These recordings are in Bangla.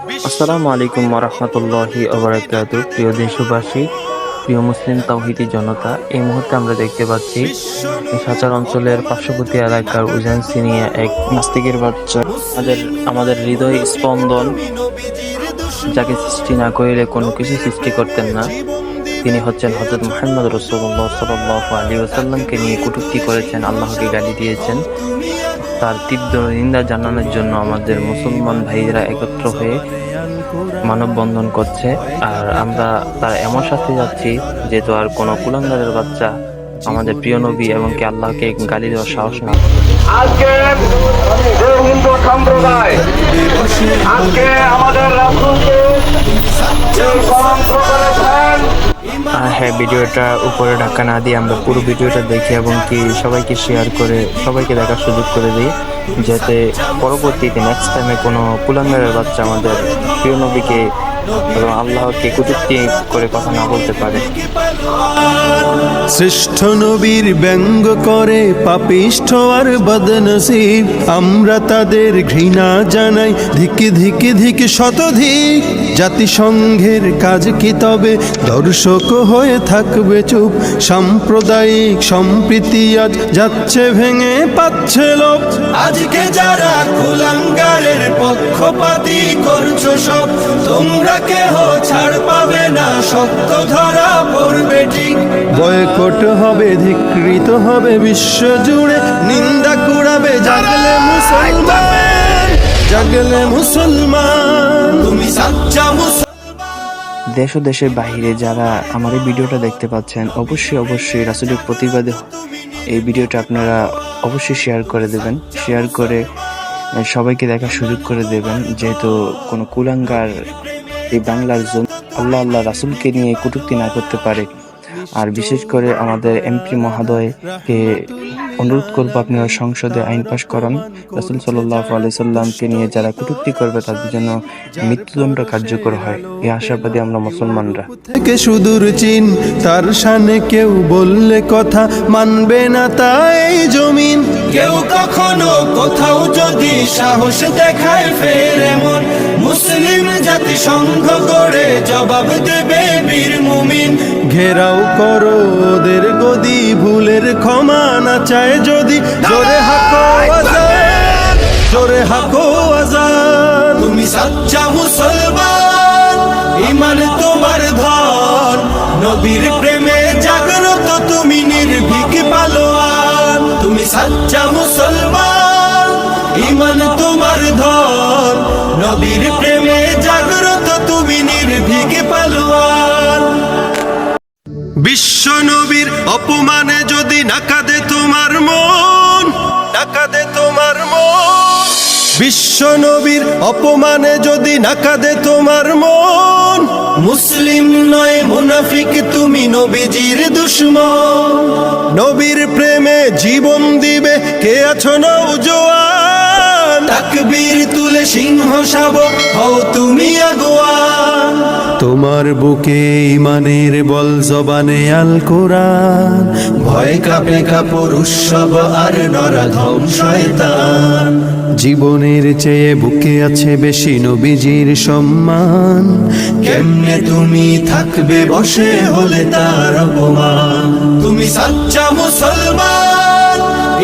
আসসালামু আলাইকুম ওয়া রাহমাতুল্লাহি ওয়া বারাকাতুহু। প্রিয় দেশবাসী, প্রিয় মুসলিম তাওহীদি জনতা, এই মুহূর্তে আমরা দেখতে পাচ্ছি সাচার অঞ্চলের পার্শ্ববর্তী এলাকার উজান সিনিয়া এক নাস্তিকের বাচ্চা আমাদের আমাদের হৃদয় স্পন্দন, যাকে সৃষ্টি না করিলে কোনো কিছু সৃষ্টি করতেন না। তিনি হচ্ছেন হযরত মুহাম্মদ রাসূলুল্লাহ সাল্লাল্লাহু আলাইহি ওয়াসাল্লামকে নিয়ে কটূক্তি করেছেন, আল্লাহকে গালি দিয়েছেন। তার তীব্র নিন্দা জানানোর জন্য আমাদের মুসলমান ভাইরা একত্র হয়ে মানববন্ধন করছে। আর আমরা তার এমন শাস্তি যাচ্ছি যেহেতু আর কোনো কুলাঙ্গারের বাচ্চা আমাদের প্রিয় নবী এবং কি আল্লাহকে গালি দেওয়ার সাহস না। আজকে যে হিন্দু সম্প্রদায় আজকে আমাদের রাসূলকে যে কলঙ্ক করেছেন, হ্যাঁ, ভিডিওটা উপরে ঢাকা না দিয়ে আমরা পুরো ভিডিওটা দেখি এবং কি সবাইকে শেয়ার করে সবাইকে দেখার সুযোগ করে দিই, যাতে পরবর্তীতে নেক্সট টাইমে কোনো কুলাঙ্গারের বাচ্চা আমাদের প্রিয় নবীকে এবং আল্লাহকে কটূক্তি করে কথা না বলতে পারে। শ্রেষ্ঠ নবীর ব্যঙ্গ করে পাপিষ্ঠ আর বদনসিব, আমরা তাদের ঘৃণা জানাই ধিকে ধিকে ধিকে শতধিক। জাতিসংঘের কাজ কি তবে দর্শক হয়ে থাকবে চুপ? সাম্প্রদায়িক সম্প্রীতি আজ যাচ্ছে ভেঙে পাচ্ছে লোক। আজকে যারা কুলাঙ্গারের পক্ষপাতী করছো সব, তোমরা কেহ ছাড় পাবে না, শক্ত ধরা পড়বে ঠিক। বয়কট হবে, ধিক্কৃত হবে বিশ্ব জুড়ে, নিন্দা কুড়াবে জাগলে মুসলমান, জাগলে মুসলমান, তুমি সাচ্চা মুসলমান। দেশ ও দেশের বাইরে যারা আমার এই ভিডিওটা দেখতে পাচ্ছেন, অবশ্যই রাসূলের প্রতিবাদে এই ভিডিওটা আপনারা অবশ্যই শেয়ার করে দেবেন, শেয়ার করে সবাইকে দেখার সুযোগ করে দেবেন, যেহেতু কোনো কুলাঙ্গার এই বাংলার জন্য আল্লাহ রাসূলকে নিয়ে কটূক্তি না করতে পারে। আর বিশেষ করে আমাদের এমপি মহোদয়কে অনুরোধ করবো, আপনারা সংসদে আইন পাশ করান, রাসূল সাল্লাল্লাহু আলাইহি সাল্লামকে নিয়ে যারা কটূক্তি করবে তাদের জন্য মৃত্যুদণ্ড কার্যকর হয়। এই আশাবাদী আমরা মুসলমানরা। থেকে সুদূর চীন, তার শানে কেউ বললে কথা মানবে না তাই জমিন। কেউ কখনো কোথাও যদি সাহস দেখায় ফের এমন, মুসলিম জাতি সংঘ করে জবাব দেবে বীর মুমিন। ঘেরাও করো ওদের গদি, ভুলের ক্ষমা না চায় যদি, জোরে হাকো আজান, জোরে হাকো আজান। তুমি সাচ্চা মুসলমান, ঈমান তোমার ধন, নবীর প্রেমে জাগ্রত তুমি নির্ভীক পালোয়ান। তুমি সাচ্চা মুসলমান, ঈমান তোমার ধন, নবীর প্রেমে জাগ্রত তুমি নির্ভীক পালোয়ান। বিশ্ব নবীর অপমানে যদি না কাঁদে তোমার মন, না কাঁদে তোমার মন। বিশ্ব নবীর অপমানে যদি না কাঁদে তোমার মন, মুসলিম নয় মুনাফিক তুমি নবীজির দুশমন। নবীর প্রেমে জীবন দিবে কে আছো নওজোয়ান, তাকবীর তুলে সিংহ শাবক হও তুমি আগুয়ান। তোমার বুকে ইমানের বল, জবানে আল কোরআন, ভয় কাঁপে কাপড় উৎসব আর নরাধম শয়তান। জীবনের চেয়ে বুকে আছে বেশি নবীজির সম্মান, কেমনে তুমি থাকবে বসে হলে তার অপমান। তুমি সাচ্চা মুসলমান,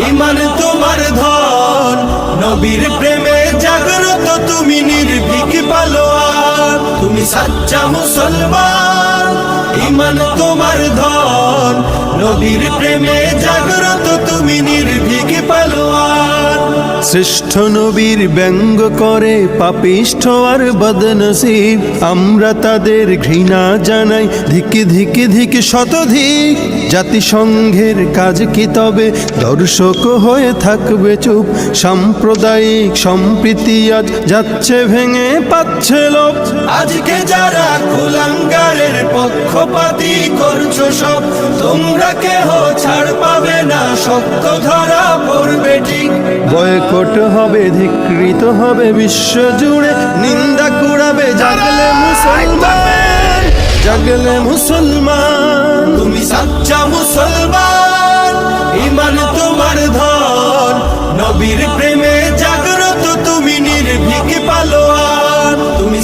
ঈমান তোমার ধন, নবীর প্রেমে জাগ্রত তুমি নির্ভীক পালোয়ান। তুমি সাচ্চা মুসলমান, ঈমান তোমার ধন, নবীর প্রেমে জাগ্রত তুমি নির্ভীক পালোয়ান। শ্রেষ্ঠ নবীর ব্যঙ্গ করে পাপিষ্ঠ আর বদনসিব, আমরা তাদের ঘৃণা জানাই ধিকে ধিকে ধিকে শতধিক। জাতিসংঘের কাজ কি তবে দর্শক হয়ে থাকবে চুপ? সাম্প্রদায়িক সম্প্রীতি আজ যাচ্ছে ভেঙে পাচ্ছে লোক। আজকে যারা কুলাঙ্গারের পক্ষপাতী করছো সব, তোমরা কেহ ছাড় পাবে না, শক্ত ধরা পড়বে ঠিক। বয়কট হবে, ধিক্কৃত হবে বিশ্ব জুড়ে, নিন্দা কুড়াবে জাগলে মুসলমান, জাগলে মুসলমান। তুমি সাচ্চা মুসলমান, ঈমান তোমার ধন, নবীর প্রেমে জাগ্রত তুমি নির্ভীক পালোয়ান। তুমি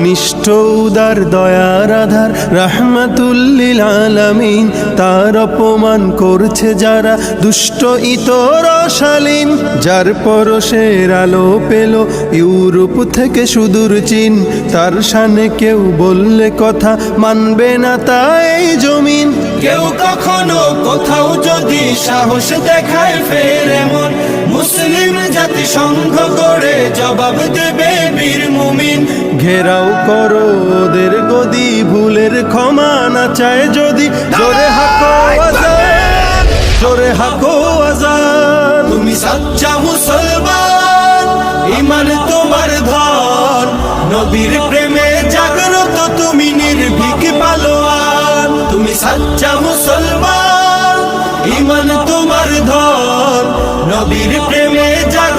নিষ্ঠ উদার দয়ার আধার রাহমাতুল্লিল আলামিন, তার অপমান করছে যারা দুষ্ট ইতর শালীন। যার পরশের আলো পেল ইউরোপ থেকে সুদূর চীন, তার শানে কেউ বললে কথা মানবে না তা এই জমিন। কেউ কখনো কোথাও যদি সাহস দেখায় ফের এমন, মুসলিম জাতি সংঘ গড়ে জবাব দেবে বীর মুমিন। ঘেরাও করো ওদের গদি, ভুলের ক্ষমা না চায় যদি, জোরে হাকো আজান, জোরে হাকো আজান। তুমি সাচ্চা মুসলমান, ঈমান তোমার ধন, নবীর প্রেমে জাগ্রত তুমি নির্ভীক পালোয়ান। তুমি সাচ্চা মুসলমান, ঈমান তোমার ধন, নবীর প্রেমে জাগ্রত